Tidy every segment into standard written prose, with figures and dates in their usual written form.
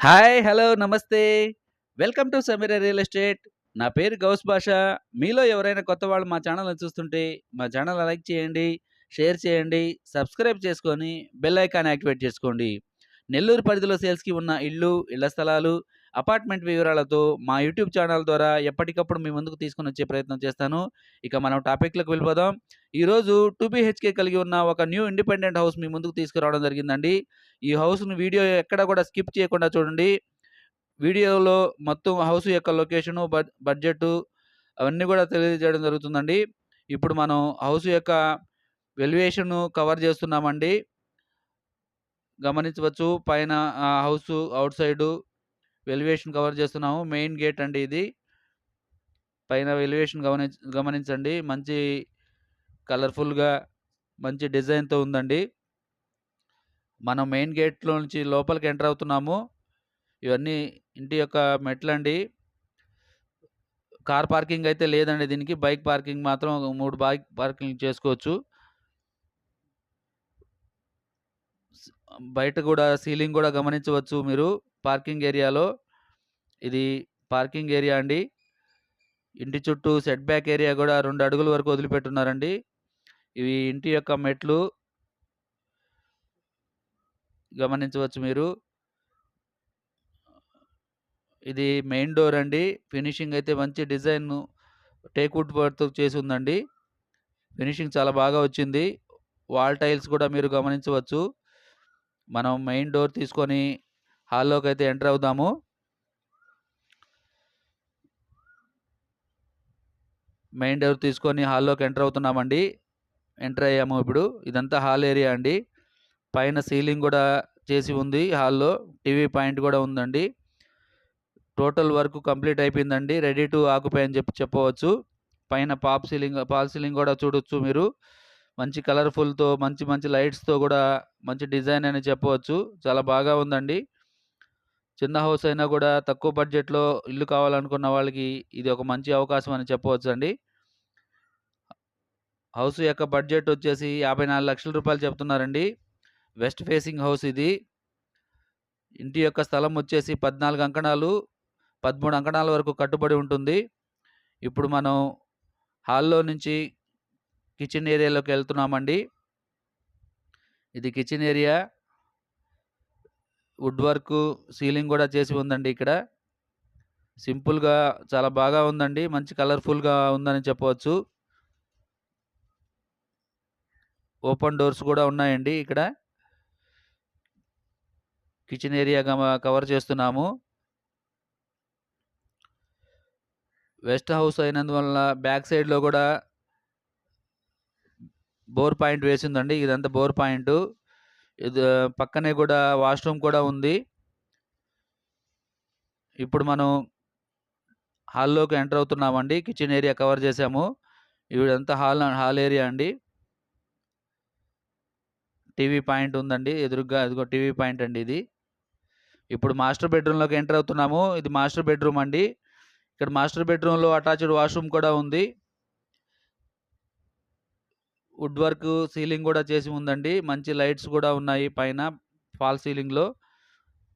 Hi! Hello! నమస్తే. Welcome to Sameera real estate. నా పేరు గౌస్ బాషా. మీలో ఎవరైనా కొత్త వాళ్ళు మా ఛానల్‌ని చూస్తుంటే, మా ఛానల్‌ని లైక్ చేయండి, షేర్ చేయండి, సబ్స్క్రైబ్ చేసుకొని, బెల్ ఐకాన్ యాక్టివేట్ చేసుకోండి. నెల్లూరు పరిధిలో సేల్స్‌కి ఉన్న ఇళ్ళు, ఇళ్ల స్థలాలు, అపార్ట్‌మెంట్ వివరాలతో మా యూట్యూబ్ ఛానల్ ద్వారా ఎప్పటికప్పుడు మీ ముందుకు తీసుకొనొచ్చే ప్రయత్నం చేస్తాను. ఇక మనం టాపిక్‌లోకి వెళ్ళిపోదాం. ఈరోజు 2 బీహెచ్‌కే కలిగి ఉన్న ఒక న్యూ ఇండిపెండెంట్ హౌస్ మీ ముందుకు తీసుకురావడం జరిగిందండి. ఈ హౌస్‌ని వీడియో ఎక్కడ కూడా స్కిప్ చేయకుండా చూడండి. వీడియోలో మొత్తం హౌస్ యొక్క లొకేషను, బడ్జెటు అవన్నీ గూడా తెలియజేయడం జరుగుతుందండి. ఇప్పుడు మనం హౌస్ యొక్క వాల్యుయేషను కవర్ చేస్తున్నామండి. గమనించవచ్చు. పైన house out side valuation cover చేస్తున్నాము. మెయిన్ గేట్ అండి ఇది. పైన వాల్యుయేషన్ గమనించండి. మంచి కలర్‌ఫుల్‌గా మంచి డిజైన్‌తో ఉందండి. మనం మెయిన్ గేట్‌లో నుంచి లోపలికి ఎంటర్ అవుతున్నాము. ఇవన్నీ ఇంటి యొక్క మెట్లండి. కార్ పార్కింగ్ అయితే లేదండి దీనికి. బైక్ పార్కింగ్ మాత్రం 3 బైక్ పార్కింగ్ చేసుకోవచ్చు. స్ బయట గూడా సీలింగ్ గూడా గమనించవచ్చు మీరు పార్కింగ్ ఏరియాలో. ఇది పార్కింగ్ ఏరియా అండి. ఇంటి చుట్టూ సెట్ బ్యాక్ ఏరియా గూడా 2 అడుగుల వరకు వదిలిపెట్టున్నారండి. ఇవి ఇంటి యొక్క మెట్లు గమనించవచ్చు మీరు. ఇది మెయిన్ డోర్ అండి. ఫినిషింగ్ అయితే మంచి డిజైను టేక్ వుడ్ వర్క్‌తో చేసుందండి. ఫినిషింగ్ చాలా బాగా వచ్చింది. వాల్ టైల్స్ కూడా మీరు గమనించవచ్చు. మనం మెయిన్ డోర్ తీసుకొని హాల్లోకైతే ఎంటర్ అవుదాము. మెయిన్ డోర్ తీసుకొని హాల్లోకి ఎంటర్ అవుతున్నామండి. ఎంటర్ అయ్యాము ఇప్పుడు. ఇదంతా హాల్ ఏరియా అండి. పైన సీలింగ్ గూడా చేసి ఉంది హాల్‌లో. టీవీ పాయింట్ గూడా ఉందండి. టోటల్ వర్క్ కంప్లీట్ అయిపోయిందండి. రెడీ టు ఆక్యుపై అని చెప్పవచ్చు. పైన ఫాల్ సీలింగ్ గూడా చూడొచ్చు మీరు. మంచి కలర్‌ఫుల్‌తో మంచి మంచి లైట్స్‌తో గూడా మంచి డిజైన్ అని చెప్పవచ్చు. చాలా బాగా ఉందండి. చిన్న హౌస్ అయినా గూడా తక్కువ బడ్జెట్‌లో ఇల్లు కావాలనుకున్న వాళ్ళకి ఇది ఒక మంచి అవకాశం అని చెప్పవచ్చండి. హౌస్ యొక్క బడ్జెట్ వచ్చేసి రూ. 54,00,000 చెప్తున్నారండి. వెస్ట్ ఫేసింగ్ హౌస్ ఇది. ఇంటి యొక్క స్థలం వచ్చేసి 14 అంకణాలు, 13 అంకణాల వరకు కట్టుబడి ఉంటుంది. ఇప్పుడు మనం హాల్‌లో నుంచి కిచెన్ ఏరియాలోకి వెళ్తున్నామండి. ఇది kitchen area. Would work, ceiling గూడా చేసి ఉందండి ఇక్కడ. సింపుల్‌గా చాలా బాగా ఉందండి. మంచి కలర్‌ఫుల్‌గా ఉందని చెప్పవచ్చు. ఓపెన్ డోర్స్ గూడా ఉన్నాయండి ఇక్కడ. కిచెన్ ఏరియా కవర్ చేస్తున్నాము. వెస్ట్ హౌస్ అయినందువలన బ్యాక్ సైడ్‌లో గూడా బోర్ పాయింట్ వేసిందండి. ఇదంతా బోర్ పాయింటు. ఇది పక్కనే గూడా వాష్‌రూమ్ కూడా ఉంది. ఇప్పుడు మనం హాల్లోకి ఎంటర్ అవుతున్నామండి. కిచెన్ ఏరియా కవర్ చేసాము. ఇదంతా హాల్ ఏరియా అండి. టీవీ పాయింట్ ఉందండి. ఎదురుగ్గా అదిగో టీవీ పాయింట్ అండి ఇది. ఇప్పుడు మాస్టర్ బెడ్‌రూమ్‌లోకి ఎంటర్ అవుతున్నాము. ఇది మాస్టర్ బెడ్‌రూమ్ అండి. ఇక్కడ మాస్టర్ బెడ్‌రూమ్‌లో అటాచ్డ్ వాష్‌రూమ్ కూడా ఉంది. వుడ్ వర్క్ సీలింగ్ గూడా చేసి ఉందండి. మంచి లైట్స్ గూడా ఉన్నాయి పైన ఫాల్ సీలింగ్‌లో.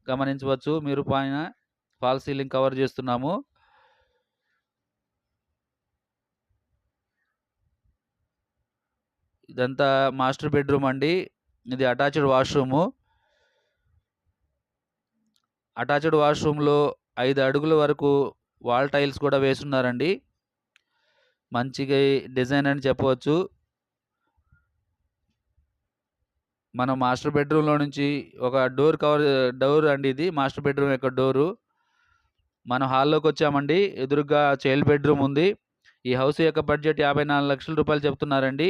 గమనించవచ్చు మీరు పైన ఫాల్ సీలింగ్ కవర్ చేస్తున్నాము. ఇదంతా మాస్టర్ బెడ్‌రూమ్ అండి. ఇది అటాచ్డ్ వాష్‌రూము. అటాచ్డ్ వాష్‌రూమ్‌లో 5 అడుగుల వరకు వాల్ టైల్స్ కూడా వేసున్నారండి. మంచిగా డిజైన్ అని చెప్పవచ్చు. మనం మాస్టర్ బెడ్‌రూమ్‌లో నుంచి ఒక డోర్ అండి ఇది. మాస్టర్ బెడ్‌రూమ్ యొక్క డోరు. మనం హాల్లోకొచ్చామండి. ఎదురుగ్గా చైల్డ్ బెడ్‌రూమ్ ఉంది. ఈ హౌస్ యొక్క బడ్జెట్ రూ. 54,00,000 చెప్తున్నారండి.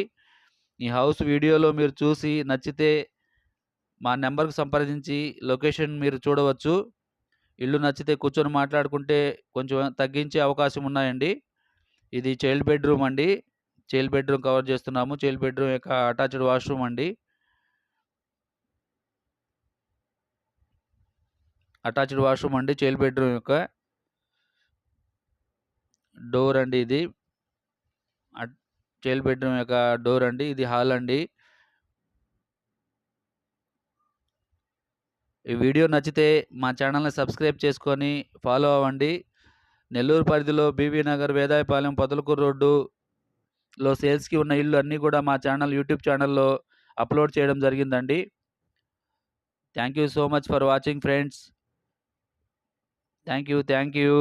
ఈ హౌస్ వీడియోలో మీరు చూసి నచ్చితే మా నంబర్‌కి సంప్రదించి లొకేషన్ మీరు చూడవచ్చు. ఇల్లు నచ్చితే కూర్చొని మాట్లాడుకుంటే కొంచెం తగ్గించే అవకాశం ఉన్నాయండి. ఇది చైల్డ్ బెడ్‌రూమ్ అండి. చైల్డ్ బెడ్‌రూమ్ కవర్ చేస్తున్నాము. చైల్డ్ బెడ్‌రూమ్ యొక్క అటాచ్డ్ వాష్‌రూమ్ అండి. అటాచ్డ్ వాష్‌రూమ్ అండి. చైల్డ్ బెడ్‌రూమ్ యొక్క డోర్ అండి ఇది. అట్ చైల్డ్ బెడ్‌రూమ్ యొక్క డోర్ అండి. ఇది హాల్ అండి. ఈ వీడియో నచ్చితే మా ఛానల్‌ని సబ్స్క్రైబ్ చేసుకొని ఫాలో అవ్వండి. నెల్లూరు పరిధిలో బీవీ నగర్, వేదాయపాలెం, పొదలకూరు రోడ్డులో సేల్స్‌కి ఉన్న ఇళ్ళు అన్నీ కూడా మా యూట్యూబ్ ఛానల్‌లో అప్‌లోడ్ చేయడం జరిగిందండి. Thank you so much for watching friends. Thank you.